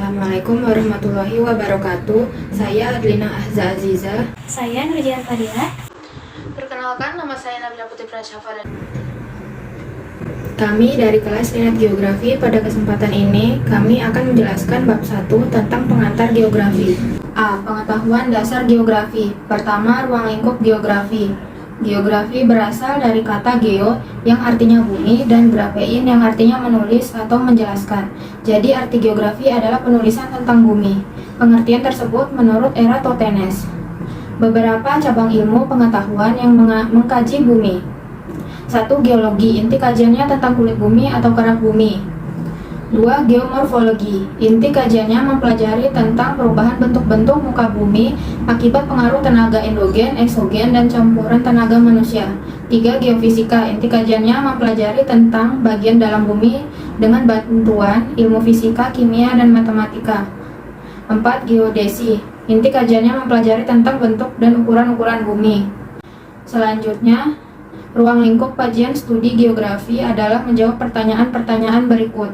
Assalamualaikum warahmatullahi wabarakatuh. Saya Adlina Ahza Aziza. Saya Nurjian Fadila. Perkenalkan, nama saya Nabila Putri Prasyafa dan Kami dari kelas Minat Geografi. Pada kesempatan ini, kami akan menjelaskan bab 1 tentang pengantar geografi. A. Pengetahuan dasar geografi. Pertama, ruang lingkup geografi. Geografi berasal dari kata geo yang artinya bumi dan grafein yang artinya menulis atau menjelaskan. Jadi arti geografi adalah penulisan tentang bumi. Pengertian tersebut menurut Eratosthenes. Beberapa cabang ilmu pengetahuan yang mengkaji bumi. 1. Geologi, inti kajiannya tentang kulit bumi atau kerak bumi. 2. Geomorfologi, inti kajiannya mempelajari tentang perubahan bentuk-bentuk muka bumi akibat pengaruh tenaga endogen, eksogen, dan campuran tenaga manusia. 3. Geofisika, inti kajiannya mempelajari tentang bagian dalam bumi dengan bantuan ilmu fisika, kimia, dan matematika. 4. Geodesi, inti kajiannya mempelajari tentang bentuk dan ukuran-ukuran bumi. Selanjutnya, ruang lingkup kajian studi geografi adalah menjawab pertanyaan-pertanyaan berikut.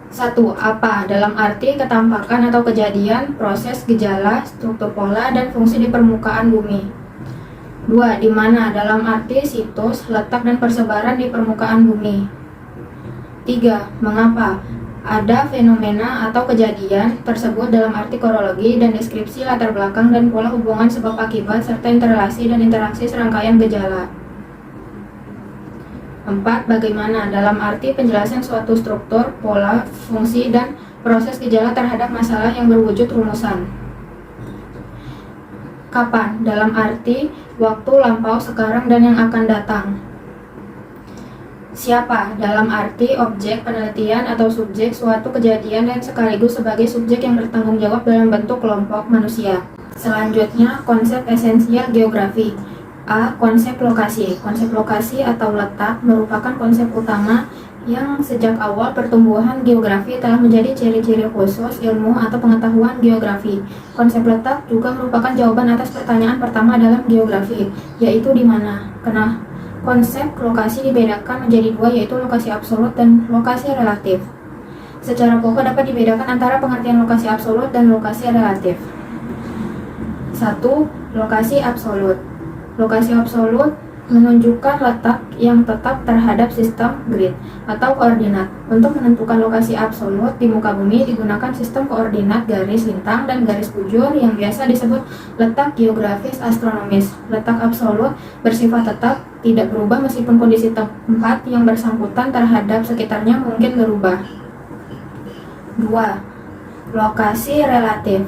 1. Apa? Dalam arti ketampakan atau kejadian, proses, gejala, struktur pola, dan fungsi di permukaan bumi. 2. Di mana? Dalam arti situs, letak, dan persebaran di permukaan bumi. 3. Mengapa? Ada fenomena atau kejadian tersebut dalam arti kronologi dan deskripsi latar belakang dan pola hubungan sebab akibat serta interelasi dan interaksi serangkaian gejala. 4. Bagaimana? Dalam arti penjelasan suatu struktur, pola, fungsi, dan proses gejala terhadap masalah yang berwujud rumusan. Kapan? Dalam arti waktu, lampau, sekarang, dan yang akan datang. Siapa? Dalam arti objek penelitian atau subjek suatu kejadian dan sekaligus sebagai subjek yang bertanggung jawab dalam bentuk kelompok manusia. Selanjutnya, konsep esensial geografi. A. Konsep lokasi. Konsep lokasi atau letak merupakan konsep utama yang sejak awal pertumbuhan geografi telah menjadi ciri-ciri khusus ilmu atau pengetahuan geografi. Konsep letak juga merupakan jawaban atas pertanyaan pertama dalam geografi, yaitu di mana. Karena konsep lokasi dibedakan menjadi dua, yaitu lokasi absolut dan lokasi relatif. Secara pokok dapat dibedakan antara pengertian lokasi absolut dan lokasi relatif. 1. Lokasi absolut. Lokasi absolut menunjukkan letak yang tetap terhadap sistem grid atau koordinat. Untuk menentukan lokasi absolut di muka bumi digunakan sistem koordinat garis lintang dan garis bujur yang biasa disebut letak geografis astronomis. Letak absolut bersifat tetap, tidak berubah meskipun kondisi tempat yang bersangkutan terhadap sekitarnya mungkin berubah. 2. Lokasi relatif.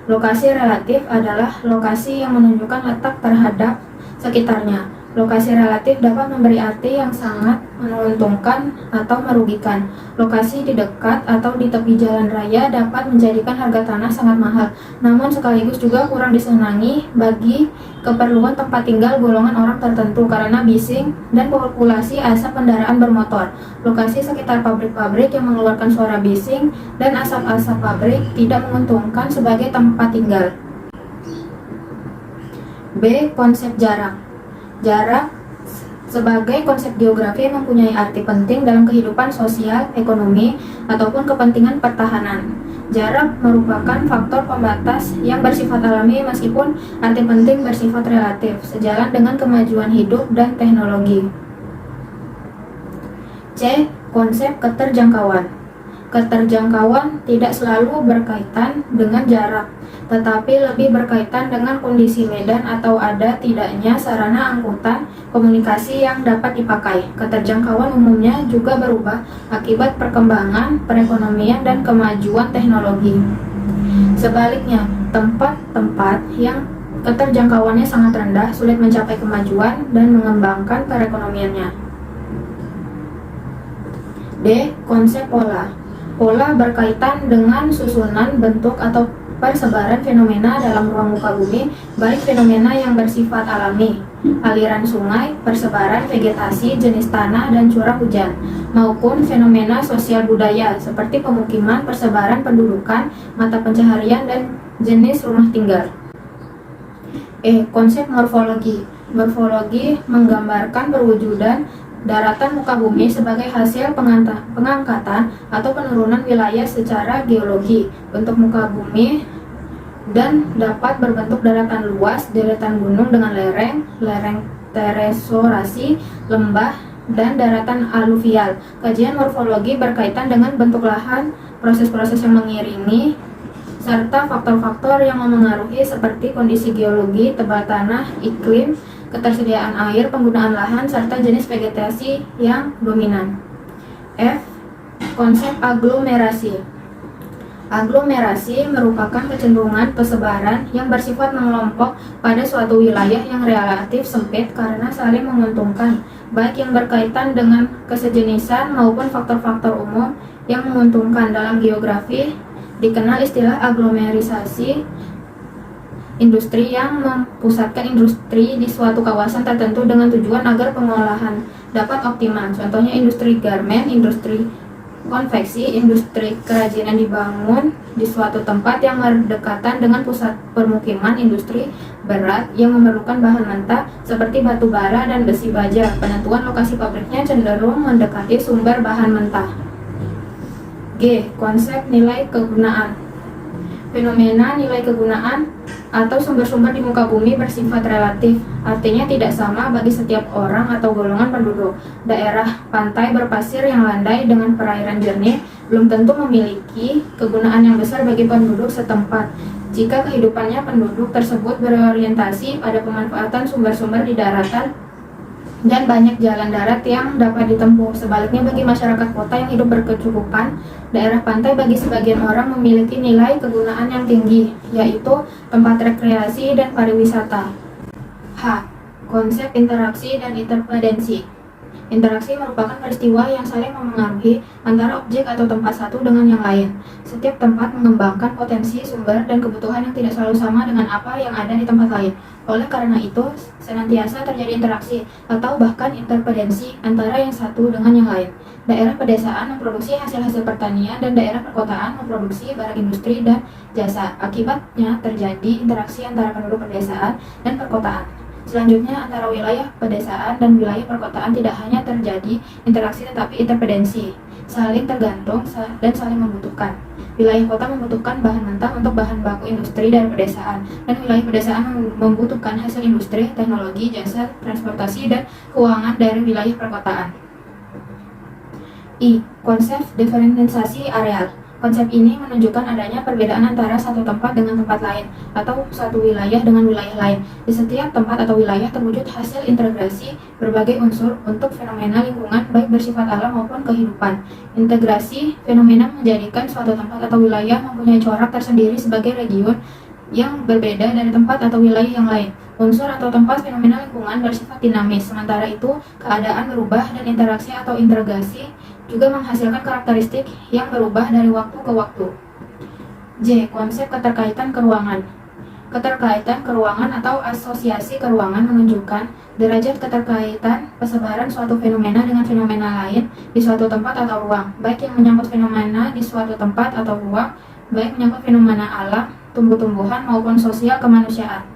Lokasi relatif adalah lokasi yang menunjukkan letak terhadap sekitarnya. Lokasi relatif dapat memberi arti yang sangat menguntungkan atau merugikan. Lokasi di dekat atau di tepi jalan raya dapat menjadikan harga tanah sangat mahal, namun sekaligus juga kurang disenangi bagi keperluan tempat tinggal golongan orang tertentu karena bising dan populasi asap kendaraan bermotor. Lokasi sekitar pabrik-pabrik yang mengeluarkan suara bising dan asap-asap pabrik tidak menguntungkan sebagai tempat tinggal. B. Konsep jarak. Jarak sebagai konsep geografi mempunyai arti penting dalam kehidupan sosial, ekonomi, ataupun kepentingan pertahanan. Jarak merupakan faktor pembatas yang bersifat alami meskipun arti penting bersifat relatif, sejalan dengan kemajuan hidup dan teknologi. C. Konsep keterjangkauan. Keterjangkauan tidak selalu berkaitan dengan jarak, tetapi lebih berkaitan dengan kondisi medan atau ada tidaknya sarana angkutan komunikasi yang dapat dipakai. Keterjangkauan umumnya juga berubah akibat perkembangan perekonomian dan kemajuan teknologi. Sebaliknya, tempat-tempat yang keterjangkauannya sangat rendah sulit mencapai kemajuan dan mengembangkan perekonomiannya. D. Konsep pola. Pola berkaitan dengan susunan, bentuk, atau persebaran fenomena dalam ruang muka bumi, baik fenomena yang bersifat alami, aliran sungai, persebaran vegetasi, jenis tanah, dan curah hujan, maupun fenomena sosial budaya seperti pemukiman, persebaran pendudukan, mata pencaharian, dan jenis rumah tinggal. E. Konsep morfologi. Morfologi menggambarkan perwujudan daratan muka bumi sebagai hasil pengangkatan atau penurunan wilayah secara geologi. Bentuk muka bumi dan dapat berbentuk daratan luas, deretan gunung dengan lereng, lereng teresorasi, lembah, dan daratan aluvial. Kajian morfologi berkaitan dengan bentuk lahan, proses-proses yang mengiringi, serta faktor-faktor yang memengaruhi seperti kondisi geologi, tebal tanah, iklim, ketersediaan air, penggunaan lahan, serta jenis vegetasi yang dominan. F. Konsep aglomerasi. Aglomerasi merupakan kecenderungan persebaran yang bersifat mengelompok pada suatu wilayah yang relatif sempit karena saling menguntungkan, baik yang berkaitan dengan kesejenisan maupun faktor-faktor umum yang menguntungkan. Dalam geografi dikenal istilah aglomerisasi industri yang mempusatkan industri di suatu kawasan tertentu dengan tujuan agar pengolahan dapat optimal. Contohnya industri garmen, industri konveksi, industri kerajinan dibangun di suatu tempat yang berdekatan dengan pusat permukiman industri berat yang memerlukan bahan mentah seperti batu bara dan besi baja. Penentuan lokasi pabriknya cenderung mendekati sumber bahan mentah. G. Konsep nilai kegunaan. Fenomena nilai kegunaan atau sumber-sumber di muka bumi bersifat relatif, artinya tidak sama bagi setiap orang atau golongan penduduk. Daerah pantai berpasir yang landai dengan perairan jernih belum tentu memiliki kegunaan yang besar bagi penduduk setempat jika kehidupannya penduduk tersebut berorientasi pada pemanfaatan sumber-sumber di daratan dan banyak jalan darat yang dapat ditempuh. Sebaliknya, bagi masyarakat kota yang hidup berkecukupan, daerah pantai bagi sebagian orang memiliki nilai kegunaan yang tinggi, yaitu tempat rekreasi dan pariwisata. H. Konsep interaksi dan interdependensi. Interaksi merupakan peristiwa yang saling memengaruhi antara objek atau tempat satu dengan yang lain. Setiap tempat mengembangkan potensi, sumber, dan kebutuhan yang tidak selalu sama dengan apa yang ada di tempat lain. Oleh karena itu, senantiasa terjadi interaksi atau bahkan interdependensi antara yang satu dengan yang lain. Daerah pedesaan memproduksi hasil-hasil pertanian dan daerah perkotaan memproduksi barang industri dan jasa. Akibatnya terjadi interaksi antara penduduk pedesaan dan perkotaan. Selanjutnya, antara wilayah pedesaan dan wilayah perkotaan tidak hanya terjadi interaksi tetapi interdependensi, saling tergantung dan saling membutuhkan. Wilayah kota membutuhkan bahan mentah untuk bahan baku industri dari pedesaan, dan wilayah pedesaan membutuhkan hasil industri, teknologi, jasa, transportasi, dan keuangan dari wilayah perkotaan. I. Konsep diferensiasi areal. Konsep ini menunjukkan adanya perbedaan antara satu tempat dengan tempat lain, atau satu wilayah dengan wilayah lain. Di setiap tempat atau wilayah terwujud hasil integrasi berbagai unsur untuk fenomena lingkungan, baik bersifat alam maupun kehidupan. Integrasi fenomena menjadikan suatu tempat atau wilayah mempunyai corak tersendiri sebagai region yang berbeda dari tempat atau wilayah yang lain. Unsur atau tempat fenomena lingkungan bersifat dinamis, sementara itu keadaan berubah dan interaksi atau integrasi juga menghasilkan karakteristik yang berubah dari waktu ke waktu. J. Konsep keterkaitan keruangan. Keterkaitan keruangan atau asosiasi keruangan menunjukkan derajat keterkaitan persebaran suatu fenomena dengan fenomena lain di suatu tempat atau ruang, baik yang menyangkut fenomena di suatu tempat atau ruang, baik menyangkut fenomena alam, tumbuh-tumbuhan, maupun sosial kemanusiaan.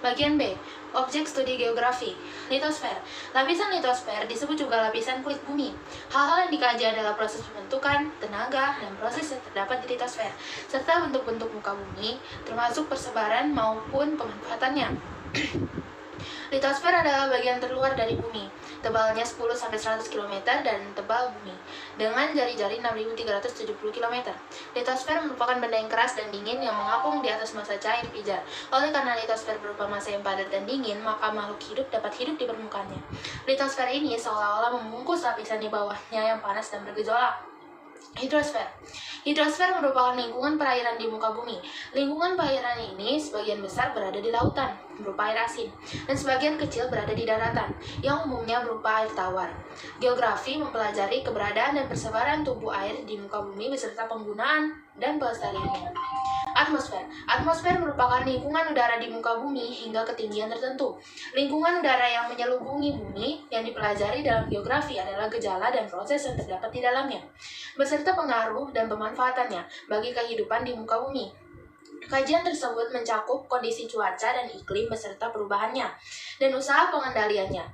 Bagian B. Objek studi geografi. Litosfer. Lapisan litosfer disebut juga lapisan kulit bumi. Hal-hal yang dikaji adalah proses pembentukan, tenaga, dan proses yang terdapat di litosfer, serta bentuk-bentuk muka bumi, termasuk persebaran maupun pemanfaatannya. Litosfer adalah bagian terluar dari bumi, tebalnya 10-100 km dan tebal bumi, dengan jari-jari 6.370 km. Litosfer merupakan benda yang keras dan dingin yang mengapung di atas massa cair pijar. Oleh karena litosfer berupa massa yang padat dan dingin, maka makhluk hidup dapat hidup di permukaannya. Litosfer ini seolah-olah membungkus lapisan di bawahnya yang panas dan bergejolak. Hidrosfer. Hidrosfer merupakan lingkungan perairan di muka bumi. Lingkungan perairan ini sebagian besar berada di lautan, berupa air asin, dan sebagian kecil berada di daratan, yang umumnya berupa air tawar. Geografi mempelajari keberadaan dan persebaran tubuh air di muka bumi beserta penggunaan dan pelestariannya. Atmosfer. Atmosfer merupakan lingkungan udara di muka bumi hingga ketinggian tertentu. Lingkungan udara yang menyelubungi bumi yang dipelajari dalam geografi adalah gejala dan proses yang terdapat di dalamnya, beserta pengaruh dan pemanfaatannya bagi kehidupan di muka bumi. Kajian tersebut mencakup kondisi cuaca dan iklim beserta perubahannya, dan usaha pengendaliannya.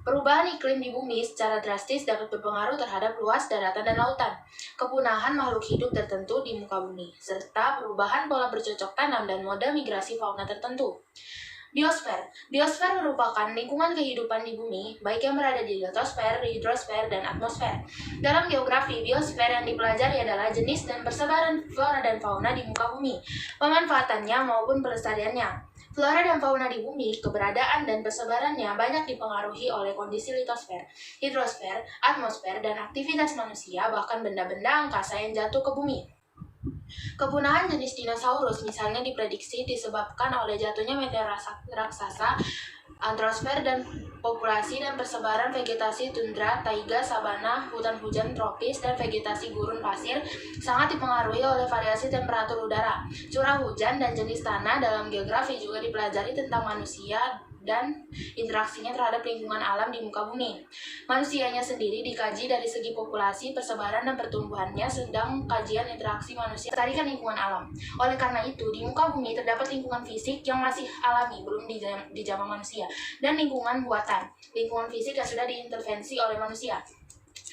Perubahan iklim di bumi secara drastis dapat berpengaruh terhadap luas daratan dan lautan, kepunahan makhluk hidup tertentu di muka bumi, serta perubahan pola bercocok tanam dan mode migrasi fauna tertentu. Biosfer. Biosfer merupakan lingkungan kehidupan di bumi, baik yang berada di litosfer, hidrosfer, dan atmosfer. Dalam geografi, biosfer yang dipelajari adalah jenis dan persebaran flora dan fauna di muka bumi, pemanfaatannya maupun pelestariannya. Flora dan fauna di bumi, keberadaan dan persebarannya banyak dipengaruhi oleh kondisi litosfer, hidrosfer, atmosfer, dan aktivitas manusia, bahkan benda-benda angkasa yang jatuh ke bumi. Kepunahan jenis dinosaurus misalnya diprediksi disebabkan oleh jatuhnya meteor raksasa, antrosfer, dan populasi dan persebaran vegetasi tundra, taiga, sabana, hutan hujan tropis, dan vegetasi gurun pasir sangat dipengaruhi oleh variasi temperatur udara, curah hujan, dan jenis tanah. Dalam geografi juga dipelajari tentang manusia dan interaksinya terhadap lingkungan alam di muka bumi. Manusianya sendiri dikaji dari segi populasi, persebaran, dan pertumbuhannya, sedang kajian interaksi manusia tarikan lingkungan alam. Oleh karena itu, di muka bumi terdapat lingkungan fisik yang masih alami, belum dijamah manusia, dan lingkungan buatan, lingkungan fisik yang sudah diintervensi oleh manusia.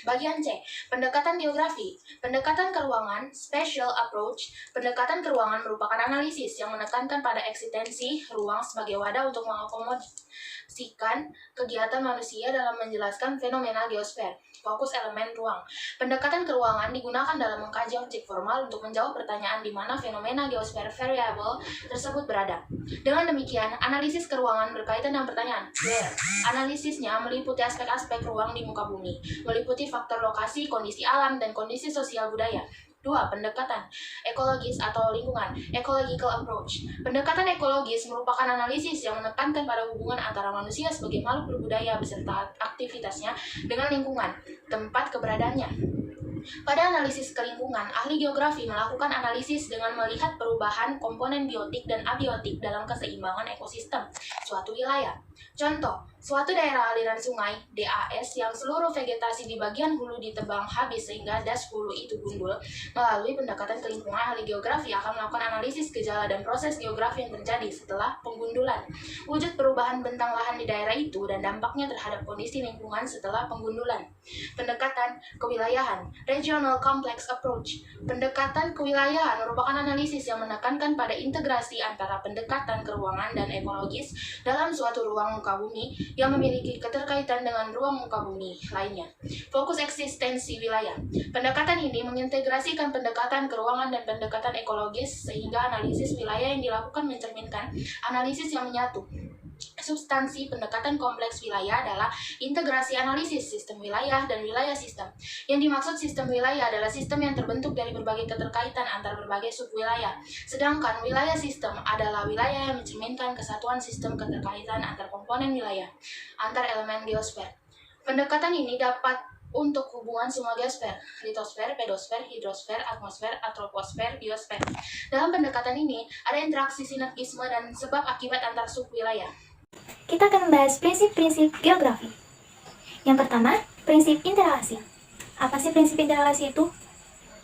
Bagian C. Pendekatan geografi. Pendekatan ke ruangan, spatial approach. Pendekatan ke ruangan merupakan analisis yang menekankan pada eksistensi ruang sebagai wadah untuk mengakomodasikan kegiatan manusia dalam menjelaskan fenomena geosfer. Fokus elemen ruang. Pendekatan ke ruangan digunakan dalam mengkaji objek formal untuk menjawab pertanyaan di mana fenomena geosfer variable tersebut berada. Dengan demikian, analisis ke ruangan berkaitan dengan pertanyaan where. Analisisnya meliputi aspek-aspek ruang di muka bumi, meliputi faktor lokasi, kondisi alam, dan kondisi sosial budaya. 2. Pendekatan ekologis atau lingkungan, ecological approach. Pendekatan ekologis merupakan analisis yang menekankan pada hubungan antara manusia sebagai makhluk berbudaya beserta aktivitasnya dengan lingkungan, tempat keberadaannya. Pada analisis kelingkungan, ahli geografi melakukan analisis dengan melihat perubahan komponen biotik dan abiotik dalam keseimbangan ekosistem suatu wilayah. Contoh, suatu daerah aliran sungai, DAS, yang seluruh vegetasi di bagian hulu ditebang habis sehingga das hulu itu gundul. Melalui pendekatan kelingkungan, ahli geografi akan melakukan analisis gejala dan proses geografi yang terjadi setelah penggundulan, wujud perubahan bentang lahan di daerah itu, dan dampaknya terhadap kondisi lingkungan setelah penggundulan. Pendekatan kewilayahan, regional complex approach. Pendekatan kewilayahan merupakan analisis yang menekankan pada integrasi antara pendekatan keruangan dan ekologis dalam suatu ruang muka bumi yang memiliki keterkaitan dengan ruang muka bumi lainnya. Fokus eksistensi wilayah. Pendekatan ini mengintegrasikan pendekatan keruangan dan pendekatan ekologis sehingga analisis wilayah yang dilakukan mencerminkan analisis yang menyatu. Substansi pendekatan kompleks wilayah adalah integrasi analisis sistem wilayah dan wilayah sistem. Yang dimaksud sistem wilayah adalah sistem yang terbentuk dari berbagai keterkaitan antar berbagai subwilayah. Sedangkan wilayah sistem adalah wilayah yang mencerminkan kesatuan sistem keterkaitan antar komponen wilayah, antar elemen geosfer. Pendekatan ini dapat untuk hubungan semua geosfer, litosfer, pedosfer, hidrosfer, atmosfer, troposfer, biosfer. Dalam pendekatan ini, ada interaksi sinergisme dan sebab akibat antar subwilayah. Kita akan membahas prinsip-prinsip geografi. Yang pertama, prinsip interrelasi. Apa sih prinsip interrelasi itu?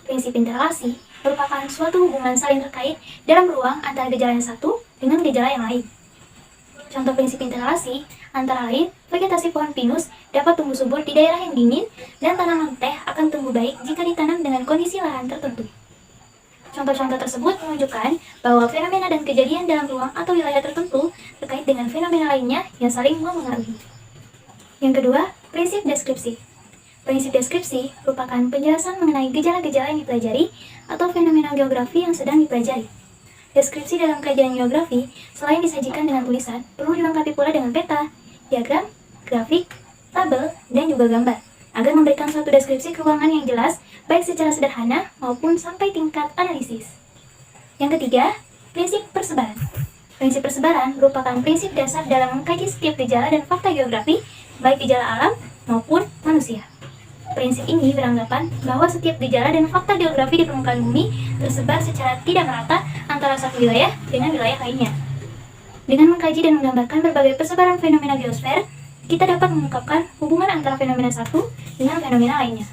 Prinsip interrelasi merupakan suatu hubungan saling terkait dalam ruang antara gejala yang satu dengan gejala yang lain. Contoh prinsip interrelasi antara lain, vegetasi pohon pinus dapat tumbuh subur di daerah yang dingin dan tanaman teh akan tumbuh baik jika ditanam dengan kondisi lahan tertentu. Contoh-contoh tersebut menunjukkan bahwa fenomena dan kejadian dalam ruang atau wilayah tertentu terkait dengan fenomena lainnya yang saling mempengaruhi. Yang kedua, prinsip deskripsi. Prinsip deskripsi merupakan penjelasan mengenai gejala-gejala yang dipelajari atau fenomena geografi yang sedang dipelajari. Deskripsi dalam kajian geografi, selain disajikan dengan tulisan, perlu dilengkapi pula dengan peta, diagram, grafik, tabel, dan juga gambar, agar memberikan suatu deskripsi keuangan yang jelas, baik secara sederhana maupun sampai tingkat analisis. Yang ketiga, prinsip persebaran. Prinsip persebaran merupakan prinsip dasar dalam mengkaji setiap gejala dan fakta geografi, baik gejala alam maupun manusia. Prinsip ini beranggapan bahwa setiap gejala dan fakta geografi di permukaan bumi tersebar secara tidak merata antara satu wilayah dengan wilayah lainnya. Dengan mengkaji dan menggambarkan berbagai persebaran fenomena geosfer, kita dapat mengungkapkan hubungan antara fenomena satu dengan fenomena lainnya.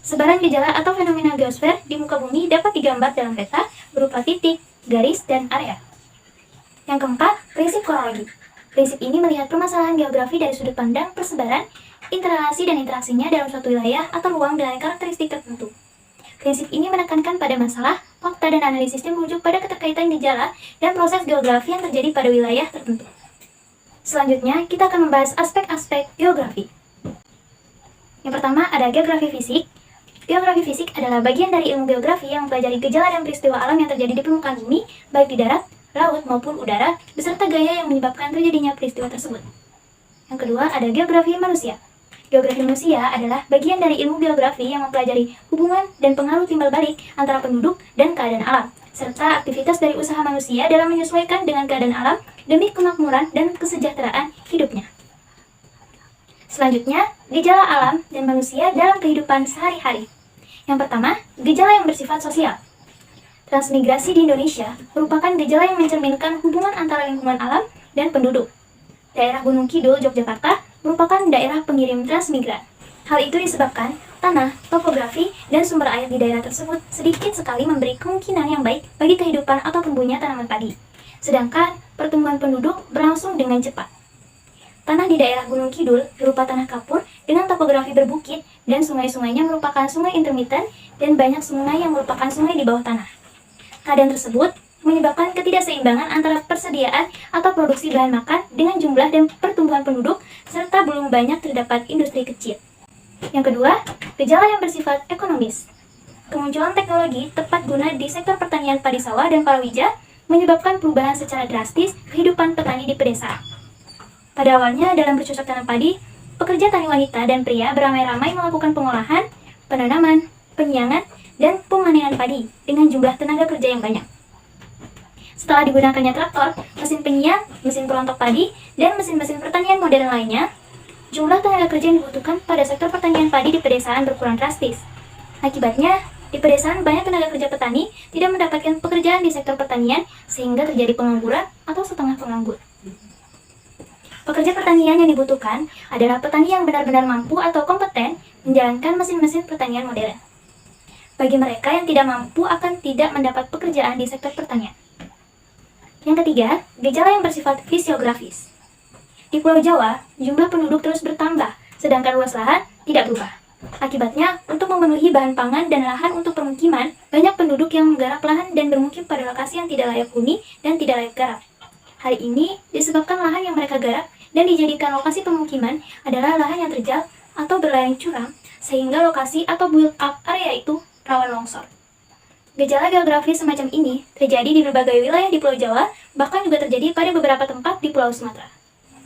Sebaran gejala atau fenomena geosfer di muka bumi dapat digambar dalam peta berupa titik, garis, dan area. Yang keempat, prinsip kronologi. Prinsip ini melihat permasalahan geografi dari sudut pandang persebaran, interrelasi dan interaksinya dalam suatu wilayah atau ruang dengan karakteristik tertentu. Prinsip ini menekankan pada masalah, fakta, dan analisis yang merujuk pada keterkaitan gejala dan proses geografi yang terjadi pada wilayah tertentu. Selanjutnya, kita akan membahas aspek-aspek geografi. Yang pertama ada geografi fisik. Geografi fisik adalah bagian dari ilmu geografi yang mempelajari gejala dan peristiwa alam yang terjadi di permukaan bumi, baik di darat, laut, maupun udara, beserta gaya yang menyebabkan terjadinya peristiwa tersebut. Yang kedua ada geografi manusia. Geografi manusia adalah bagian dari ilmu geografi yang mempelajari hubungan dan pengaruh timbal balik antara penduduk dan keadaan alam, serta aktivitas dari usaha manusia dalam menyesuaikan dengan keadaan alam demi kemakmuran dan kesejahteraan hidupnya. Selanjutnya, gejala alam dan manusia dalam kehidupan sehari-hari. Yang pertama, gejala yang bersifat sosial. Transmigrasi di Indonesia merupakan gejala yang mencerminkan hubungan antara lingkungan alam dan penduduk. Daerah Gunung Kidul, Yogyakarta, merupakan daerah pengirim transmigran. Hal itu disebabkan tanah, topografi, dan sumber air di daerah tersebut sedikit sekali memberi kemungkinan yang baik bagi kehidupan atau tumbuhnya tanaman padi. Sedangkan pertumbuhan penduduk berlangsung dengan cepat. Tanah di daerah Gunung Kidul berupa tanah kapur dengan topografi berbukit dan sungai-sungainya merupakan sungai intermiten dan banyak sungai yang merupakan sungai di bawah tanah. Keadaan tersebut menyebabkan ketidakseimbangan antara persediaan atau produksi bahan makan dengan jumlah dan pertumbuhan penduduk serta belum banyak terdapat industri kecil. Yang kedua, gejala yang bersifat ekonomis. Kemunculan teknologi tepat guna di sektor pertanian padi sawah dan palawija menyebabkan perubahan secara drastis kehidupan petani di pedesaan. Pada awalnya dalam bercocok tanam padi, pekerja tani wanita dan pria beramai-ramai melakukan pengolahan, penanaman, penyiangan, dan pemanenan padi dengan jumlah tenaga kerja yang banyak. Setelah digunakannya traktor, mesin penyiang, mesin perontok padi, dan mesin-mesin pertanian modern lainnya, jumlah tenaga kerja yang dibutuhkan pada sektor pertanian padi di pedesaan berkurang drastis. Akibatnya, di pedesaan banyak tenaga kerja petani tidak mendapatkan pekerjaan di sektor pertanian sehingga terjadi pengangguran atau setengah penganggur. Pekerja pertanian yang dibutuhkan adalah petani yang benar-benar mampu atau kompeten menjalankan mesin-mesin pertanian modern. Bagi mereka yang tidak mampu akan tidak mendapat pekerjaan di sektor pertanian. Yang ketiga, gejala yang bersifat fisiografis. Di Pulau Jawa, jumlah penduduk terus bertambah, sedangkan luas lahan tidak berubah. Akibatnya, untuk memenuhi bahan pangan dan lahan untuk permukiman, banyak penduduk yang menggarap lahan dan bermukim pada lokasi yang tidak layak huni dan tidak layak garap. Hal ini disebabkan lahan yang mereka garap dan dijadikan lokasi pemukiman adalah lahan yang terjal atau berlayang curam, sehingga lokasi atau build-up area itu rawan longsor. Gejala geografis semacam ini terjadi di berbagai wilayah di Pulau Jawa, bahkan juga terjadi pada beberapa tempat di Pulau Sumatera.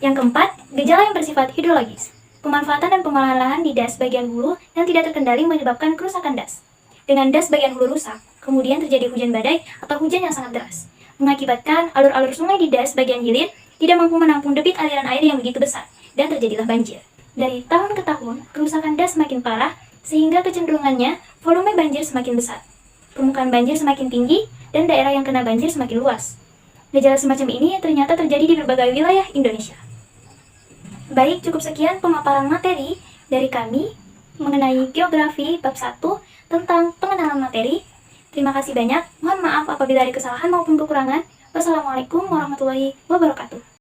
Yang keempat, gejala yang bersifat hidrologis. Pemanfaatan dan pengolahan lahan di das bagian hulu yang tidak terkendali menyebabkan kerusakan das. Dengan das bagian hulu rusak, kemudian terjadi hujan badai atau hujan yang sangat deras, mengakibatkan alur-alur sungai di das bagian hilir tidak mampu menampung debit aliran air yang begitu besar, dan terjadilah banjir. Dari tahun ke tahun, kerusakan das semakin parah, sehingga kecenderungannya volume banjir semakin besar. Permukaan banjir semakin tinggi, dan daerah yang kena banjir semakin luas. Gejala semacam ini ternyata terjadi di berbagai wilayah Indonesia. Baik, cukup sekian pemaparan materi dari kami mengenai geografi bab 1 tentang pengenalan materi. Terima kasih banyak. Mohon maaf apabila ada kesalahan maupun kekurangan. Wassalamualaikum warahmatullahi wabarakatuh.